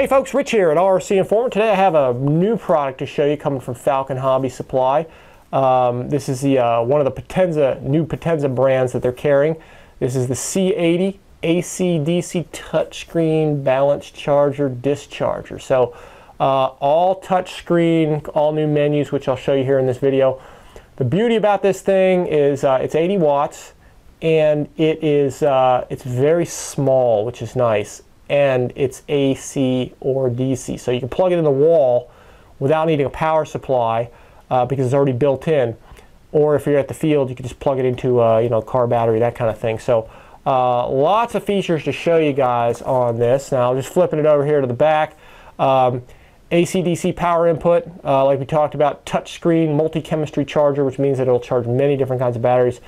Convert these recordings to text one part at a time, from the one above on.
Hey folks, Rich here at RCINFORMER. Today I have a new product to show you coming from Falcon Hobby Supply. This is the one of the new Potenza brands that they're carrying. This is the C80 AC/DC touchscreen balance charger discharger. So all touchscreen, all new menus, which I'll show you here in this video. The beauty about this thing is it's 80 watts and it's very small, which is nice. And it's AC or DC, so you can plug it in the wall without needing a power supply because it's already built in. Or if you're at the field, you can just plug it into a car battery, that kind of thing. So lots of features to show you guys on this. Now just flipping it over here to the back. AC/DC power input, like we talked about, touchscreen multi-chemistry charger, which means that it'll charge many different kinds of batteries.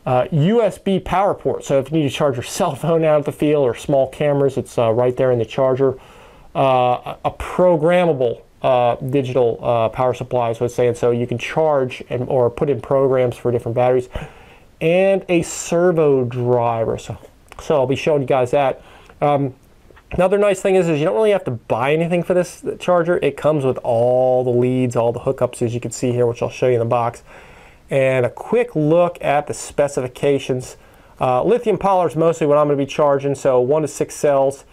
USB power port, so if you need to charge your cell phone out at the field or small cameras, it's right there in the charger. A programmable digital power supply is what it's saying, so you can charge or put in programs for different batteries, and a servo driver. So I'll be showing you guys that. Another nice thing is you don't really have to buy anything for this charger. It comes with all the leads, all the hookups, as you can see here, which I'll show you in the box. And a quick look at the specifications. Lithium polymer is mostly what I'm going to be charging, so 1 to 6 cells,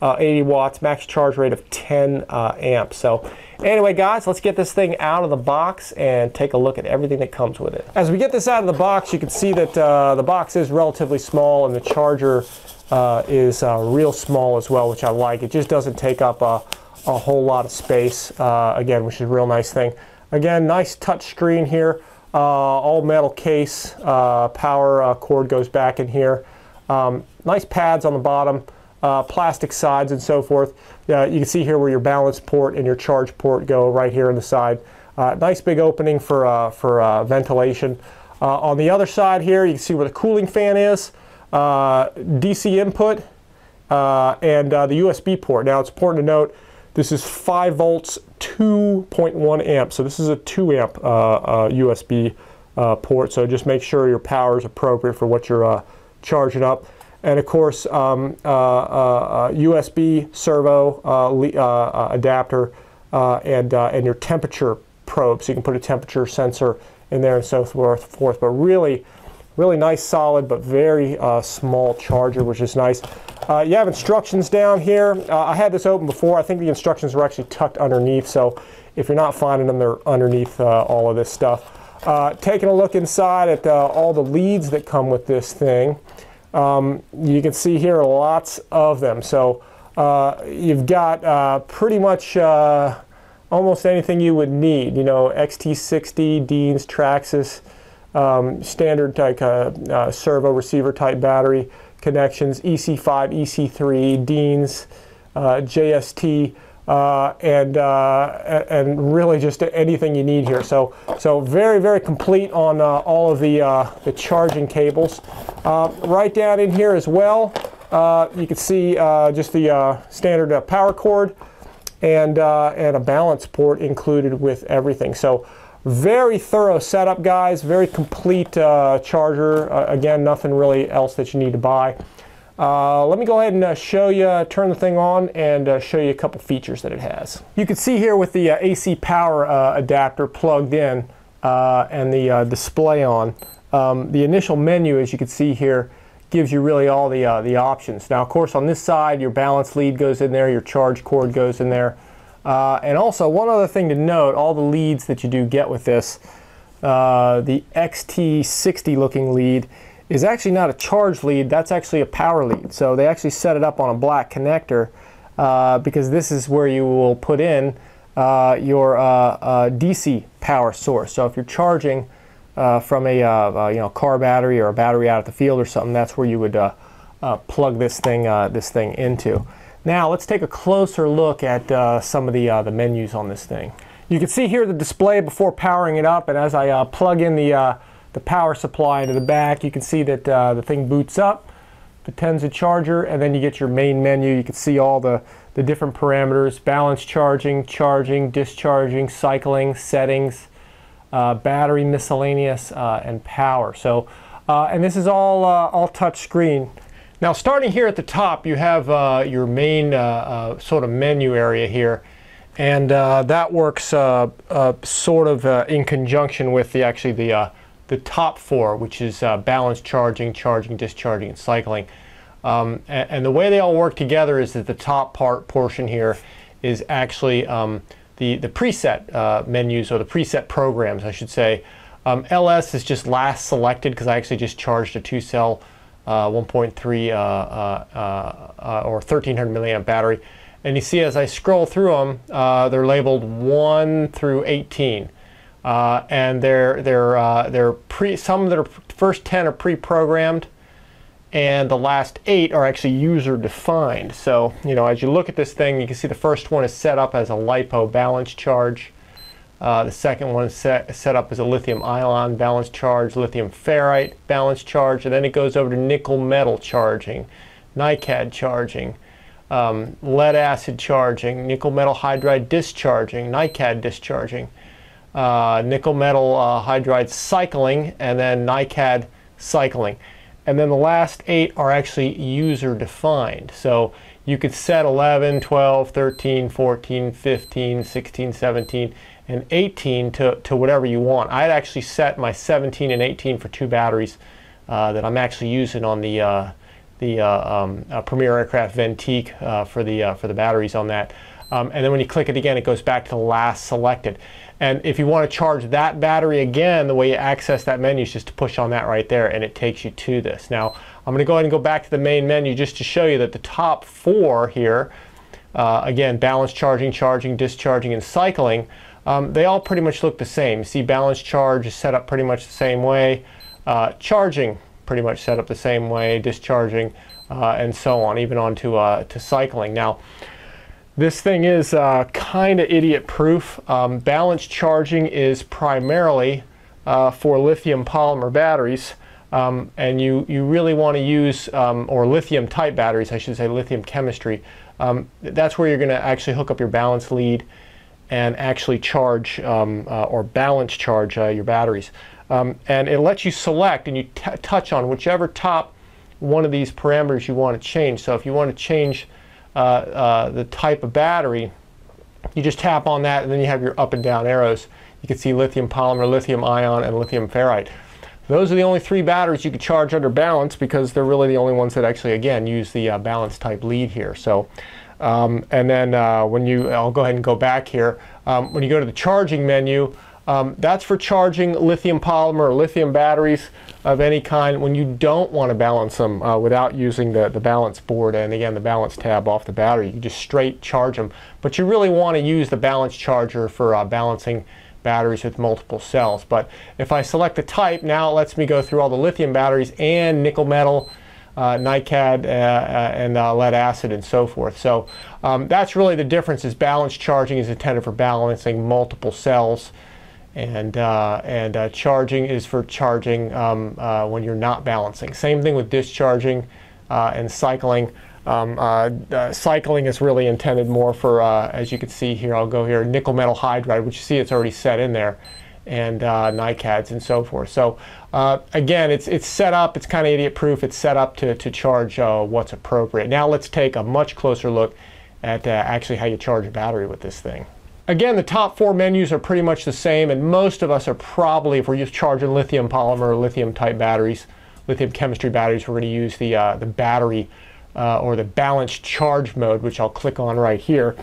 80 watts, max charge rate of 10 amps. So anyway guys, let's get this thing out of the box and take a look at everything that comes with it. As we get this out of the box, you can see that the box is relatively small and the charger is real small as well, which I like. It just doesn't take up a whole lot of space, again, which is a real nice thing. Again, nice touch screen here. All metal case, power cord goes back in here. Nice pads on the bottom, plastic sides and so forth. You can see here where your balance port and your charge port go right here on the side. Nice big opening for ventilation. On the other side here, you can see where the cooling fan is, DC input, and the USB port. Now it's important to note this is 5 volts, 2.1 amps. So this is a 2 amp USB port. So just make sure your power is appropriate for what you're charging up. And of course, USB servo adapter and your temperature probe. So you can put a temperature sensor in there and so forth. But really nice, solid, but very small charger, which is nice. You have instructions down here. I had this open before. I think the instructions were actually tucked underneath, so if you're not finding them, they're underneath all of this stuff. Taking a look inside at all the leads that come with this thing, you can see here lots of them. So you've got pretty much almost anything you would need. You know, XT60, Dean's, Traxxas, standard like servo receiver type battery connections, EC5, EC3, Dean's, JST, and really just anything you need here. So very complete on all of the charging cables. Right down in here as well, you can see just the standard power cord and a balance port included with everything. So very thorough setup, guys. Very complete charger. Again, nothing really else that you need to buy. Let me go ahead and show you, turn the thing on and show you a couple features that it has. You can see here with the AC power adapter plugged in and the display on, the initial menu, as you can see here, gives you really all the options. Now, of course, on this side, your balance lead goes in there, your charge cord goes in there. And also, one other thing to note, all the leads that you do get with this, the XT60 looking lead is actually not a charge lead, that's actually a power lead. So they actually set it up on a black connector because this is where you will put in your DC power source. So if you're charging from a car battery or a battery out at the field or something, that's where you would plug this thing into. Now let's take a closer look at some of the menus on this thing. You can see here the display before powering it up, and as I plug in the power supply into the back, you can see that the thing boots up, Potenza charger, and then you get your main menu. You can see all the different parameters: balance charging, discharging, cycling, settings, battery, miscellaneous, and power. So, and this is all touch screen. Now starting here at the top, you have your main sort of menu area here, and that works sort of in conjunction with the top four, which is balance charging, charging, discharging, and cycling. And the way they all work together is that the top portion here is actually the preset menus, or the preset programs, I should say. LS is just last selected because I actually just charged a 2-cell 1.3 or 1300 milliamp battery. And you see as I scroll through them, they're labeled 1 through 18. And some of their first 10 are pre-programmed, and the last 8 are actually user-defined. So, you know, as you look at this thing, you can see the first one is set up as a LiPo balance charge. The second one is set up as a lithium-ion balance charge, lithium ferrite balance charge, and then it goes over to nickel-metal charging, NiCad charging, lead-acid charging, nickel-metal hydride discharging, NiCad discharging, nickel-metal hydride cycling, and then NiCad cycling. And then the last 8 are actually user-defined. So you could set 11, 12, 13, 14, 15, 16, 17, and 18 to whatever you want. I'd actually set my 17 and 18 for 2 batteries that I'm actually using on the Premier Aircraft Ventique for the batteries on that. And then when you click it again, it goes back to the last selected. And if you want to charge that battery again, the way you access that menu is just to push on that right there, and it takes you to this. Now, I'm going to go ahead and go back to the main menu just to show you that the top 4 here, again, balance charging, charging, discharging, and cycling, they all pretty much look the same. You see balance charge is set up pretty much the same way, charging pretty much set up the same way, discharging, and so on, even on to cycling. Now, this thing is kind of idiot-proof. Balance charging is primarily for lithium polymer batteries, and you really want to use, or lithium-type batteries, I should say, lithium chemistry. That's where you're going to actually hook up your balance lead and actually charge or balance charge your batteries. And it lets you select, and you touch on whichever top one of these parameters you want to change. So if you want to change the type of battery, you just tap on that, and then you have your up and down arrows. You can see lithium polymer, lithium ion, and lithium ferrite. Those are the only 3 batteries you can charge under balance, because they're really the only ones that actually, again, use the balance type lead here. So, and then I'll go ahead and go back here. When you go to the charging menu, that's for charging lithium polymer or lithium batteries of any kind when you don't want to balance them without using the balance board and, again, the balance tab off the battery. You can just straight charge them. But you really want to use the balance charger for balancing batteries with multiple cells. But if I select the type, now it lets me go through all the lithium batteries and nickel metal, NiCad, and lead acid, and so forth. So that's really the difference. Is balance charging is intended for balancing multiple cells, and charging is for charging when you're not balancing. Same thing with discharging and cycling. Cycling is really intended more for, as you can see here, I'll go here, nickel metal hydride, which you see it's already set in there, and NiCads and so forth. So again, it's set up, it's kind of idiot proof, it's set up to charge what's appropriate. Now let's take a much closer look at actually how you charge a battery with this thing. Again, the top 4 menus are pretty much the same, and most of us are probably, if we're just charging lithium polymer or lithium type batteries, lithium chemistry batteries, we're going to use the battery or the balanced charge mode, which I'll click on right here.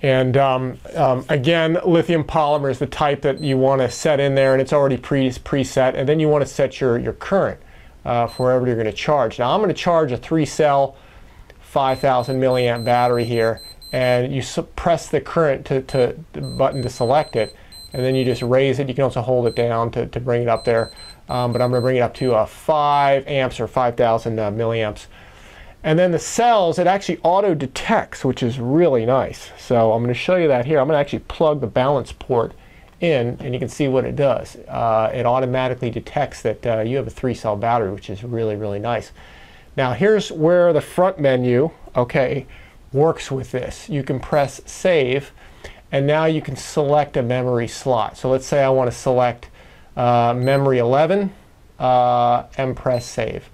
And again, lithium polymer is the type that you want to set in there, and it's already preset, and then you want to set your current for wherever you're going to charge. Now I'm going to charge a 3-cell 5,000 milliamp battery here, and you press the current the button to select it, and then you just raise it. You can also hold it down to bring it up there, but I'm going to bring it up to 5 amps or 5,000 milliamps. And then the cells, it actually auto detects, which is really nice. So I'm going to show you that here. I'm going to actually plug the balance port in, and you can see what it does. It automatically detects that you have a 3-cell battery, which is really, really nice. Now here's where the front menu, okay, works with this. You can press save, and now you can select a memory slot. So let's say I want to select memory 11 and press save.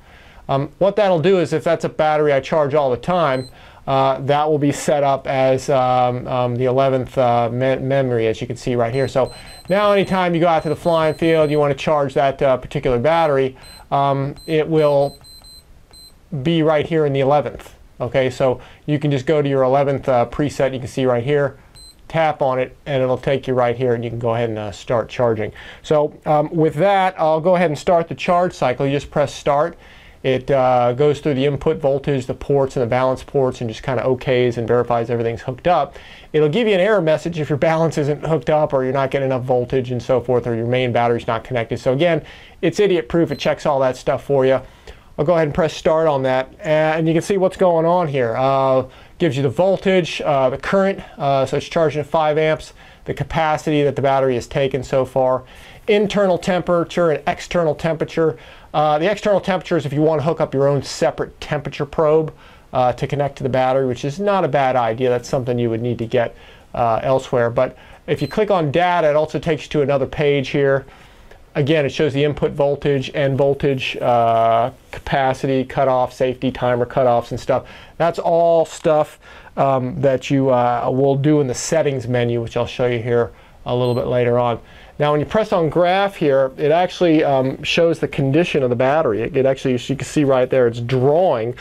What that'll do is if that's a battery I charge all the time, that will be set up as the 11th memory, as you can see right here. So now anytime you go out to the flying field, you want to charge that particular battery, it will be right here in the 11th. Okay, so you can just go to your 11th preset, you can see right here, tap on it, and it'll take you right here, and you can go ahead and start charging. So with that, I'll go ahead and start the charge cycle. You just press start. It goes through the input voltage, the ports, and the balance ports, and just kind of OKs and verifies everything's hooked up. It'll give you an error message if your balance isn't hooked up, or you're not getting enough voltage and so forth, or your main battery's not connected. So again, it's idiot proof. It checks all that stuff for you. I'll go ahead and press start on that, and you can see what's going on here. Gives you the voltage, the current, so it's charging at 5 amps, the capacity that the battery has taken so far, internal temperature and external temperature. The external temperature is if you want to hook up your own separate temperature probe to connect to the battery, which is not a bad idea. That's something you would need to get elsewhere. But if you click on data, it also takes you to another page here. Again, it shows the input voltage, end voltage, capacity, cutoff, safety, timer cutoffs and stuff. That's all stuff that you will do in the settings menu, which I'll show you here a little bit later on. Now, when you press on graph here, it actually shows the condition of the battery. It actually, as you can see right there, it's drawing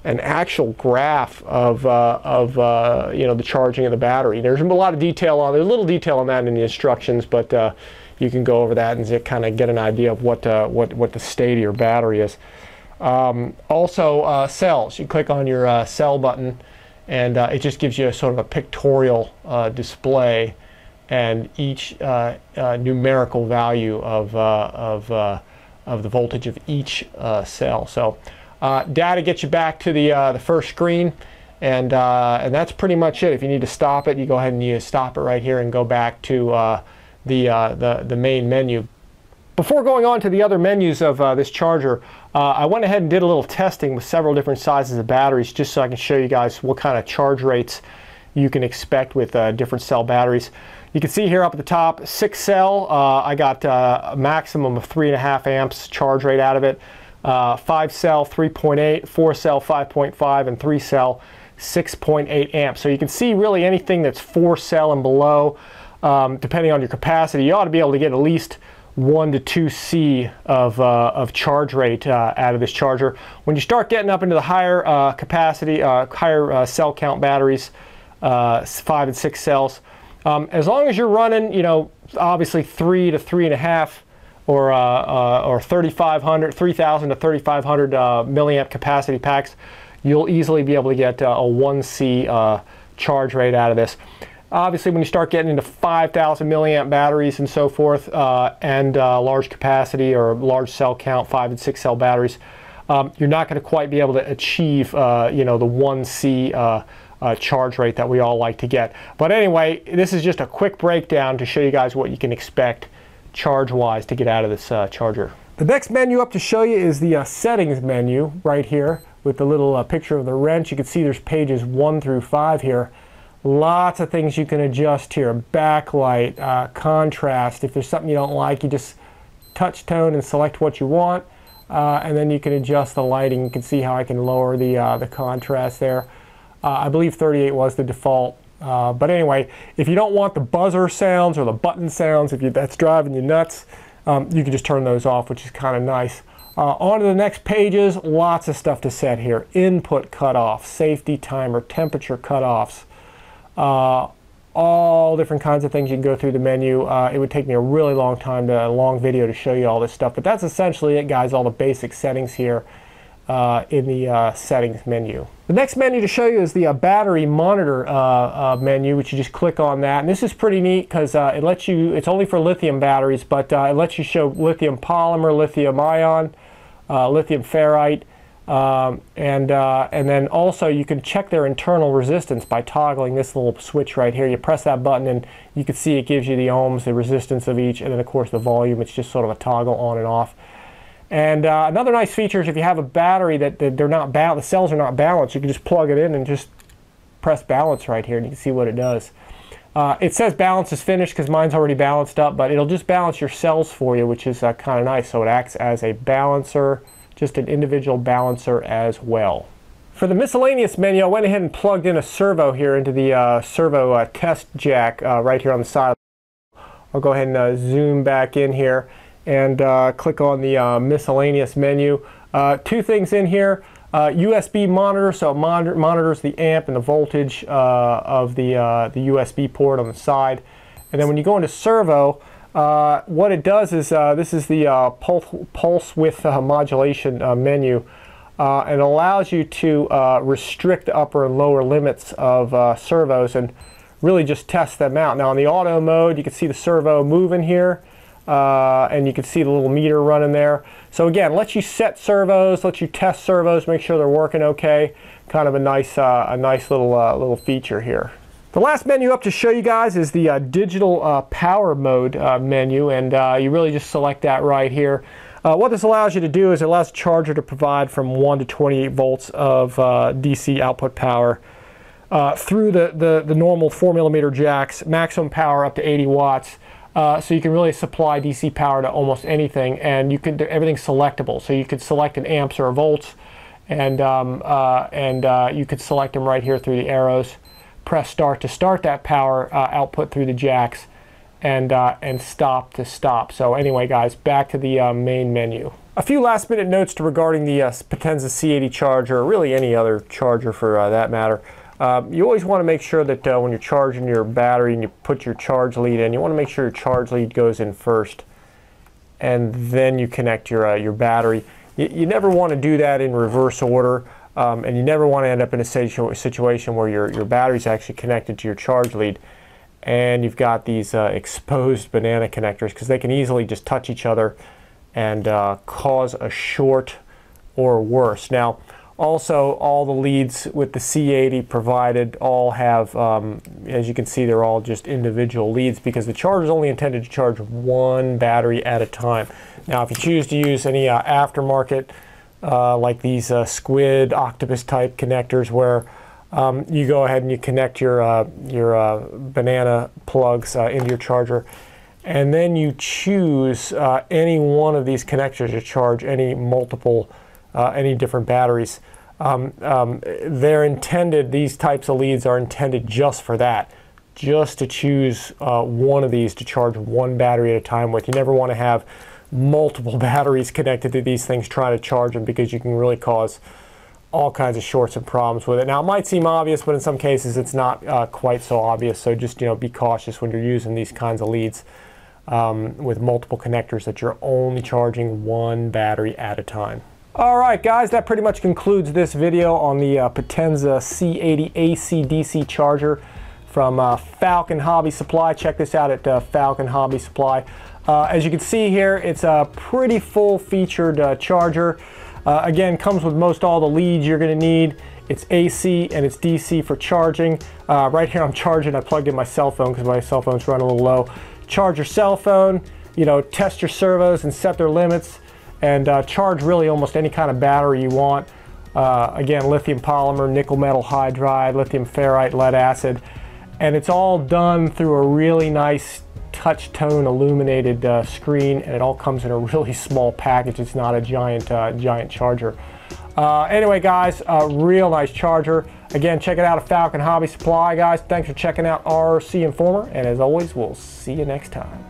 an actual graph of you know, the charging of the battery. There's a lot of detail on. There's a little detail on that in the instructions, but you can go over that and kind of get an idea of what the state of your battery is. Also, cells. You click on your cell button, and it just gives you a sort of a pictorial display and each numerical value of the voltage of each cell. So data gets you back to the first screen, and that's pretty much it. If you need to stop it, you go ahead and you stop it right here and go back to the main menu. Before going on to the other menus of this charger, I went ahead and did a little testing with several different sizes of batteries, just so I can show you guys what kind of charge rates you can expect with different cell batteries. You can see here up at the top, 6 cell, I got a maximum of 3.5 amps charge rate out of it. 5 cell, 3.8, 4 cell, 5.5, and 3 cell, 6.8 amps. So you can see really anything that's 4 cell and below, depending on your capacity, you ought to be able to get at least 1 to 2 C of charge rate out of this charger. When you start getting up into the higher capacity, higher cell count batteries, 5 and 6 cells, as long as you're running, you know, obviously 3 to 3.5 or 3,500, 3,000 to 3,500 milliamp capacity packs, you'll easily be able to get a 1C charge rate out of this. Obviously, when you start getting into 5,000 milliamp batteries and so forth, and large capacity or large cell count, 5 and 6 cell batteries, you're not going to quite be able to achieve, you know, the 1C charge rate that we all like to get. But anyway, this is just a quick breakdown to show you guys what you can expect charge-wise to get out of this charger. The next menu up to show you is the settings menu right here with the little picture of the wrench. You can see there's pages 1 through 5 here. Lots of things you can adjust here. Backlight, contrast. If there's something you don't like, you just touch tone and select what you want, and then you can adjust the lighting. You can see how I can lower the contrast there. I believe 38 was the default. But anyway, if you don't want the buzzer sounds or the button sounds, that's driving you nuts, you can just turn those off, which is kind of nice. On to the next pages, lots of stuff to set here. Input cutoff, safety timer, temperature cutoffs, all different kinds of things you can go through the menu. It would take me a really long time, a long video to show you all this stuff, but that's essentially it, guys, all the basic settings here in the settings menu. The next menu to show you is the battery monitor menu, which you just click on that. And this is pretty neat because it lets you, it's only for lithium batteries, but it lets you show lithium polymer, lithium ion, lithium ferrite, and then also you can check their internal resistance by toggling this little switch right here. You press that button and you can see it gives you the ohms, the resistance of each, and then of course the volume. It's just sort of a toggle on and off. And another nice feature is if you have a battery that they're not the cells are not balanced, you can just plug it in and just press balance right here and you can see what it does. It says balance is finished because mine's already balanced up, but it'll just balance your cells for you, which is kind of nice. So it acts as a balancer, just an individual balancer as well. For the miscellaneous menu, I went ahead and plugged in a servo here into the servo test jack right here on the side. I'll go ahead and zoom back in here and click on the miscellaneous menu. Two things in here. USB monitor, so it monitors the amp and the voltage of the USB port on the side. And then when you go into servo, what it does is, this is the pulse width modulation menu, and it allows you to restrict the upper and lower limits of servos and really just test them out. Now in the auto mode, you can see the servo moving here. And you can see the little meter running there. So again, lets you set servos, lets you test servos, make sure they're working okay. Kind of a nice little feature here. The last menu up to show you guys is the digital power mode menu, and you really just select that right here. What this allows you to do is it allows the charger to provide from 1 to 28 volts of DC output power through the normal 4mm jacks, maximum power up to 80 watts. So you can really supply DC power to almost anything, and everything's selectable. So you could select an amps or a volts, and you could select them right here through the arrows. Press start to start that power output through the jacks, and stop to stop. So anyway, guys, back to the main menu. A few last minute notes regarding the POTENZA C80 charger, or really any other charger for that matter. You always want to make sure that when you're charging your battery and you put your charge lead in, you want to make sure your charge lead goes in first, and then you connect your battery. You never want to do that in reverse order, and you never want to end up in a situation where your battery's actually connected to your charge lead, and you've got these exposed banana connectors, because they can easily just touch each other and cause a short or worse. Now, also, all the leads with the C80 provided all have, as you can see, they're all just individual leads, because the charger is only intended to charge one battery at a time. Now, if you choose to use any aftermarket, like these squid, octopus type connectors, where you go ahead and you connect your banana plugs into your charger, and then you choose any one of these connectors to charge any different batteries. They're intended, these types of leads are intended just for that, just to choose one of these to charge one battery at a time with. You never want to have multiple batteries connected to these things trying to charge them, because you can really cause all kinds of shorts and problems with it. Now, it might seem obvious, but in some cases it's not quite so obvious, so just be cautious when you're using these kinds of leads with multiple connectors, that you're only charging one battery at a time. Alright guys, that pretty much concludes this video on the POTENZA C80 AC/DC charger from Falcon Hobby Supply. Check this out at Falcon Hobby Supply. As you can see here, it's a pretty full-featured charger. Again, comes with most all the leads you're going to need. It's AC and it's DC for charging. Right here I'm charging. I plugged in my cell phone because my cell phone's running a little low. Charge your cell phone, test your servos and set their limits, and charge really almost any kind of battery you want. Again, lithium polymer, nickel metal hydride, lithium ferrite, lead acid, and it's all done through a really nice touch tone illuminated screen, and it all comes in a really small package. It's not a giant charger. Anyway guys, a real nice charger. Again, check it out at Falcon Hobby Supply, guys. Thanks for checking out RC Informer, and as always, we'll see you next time.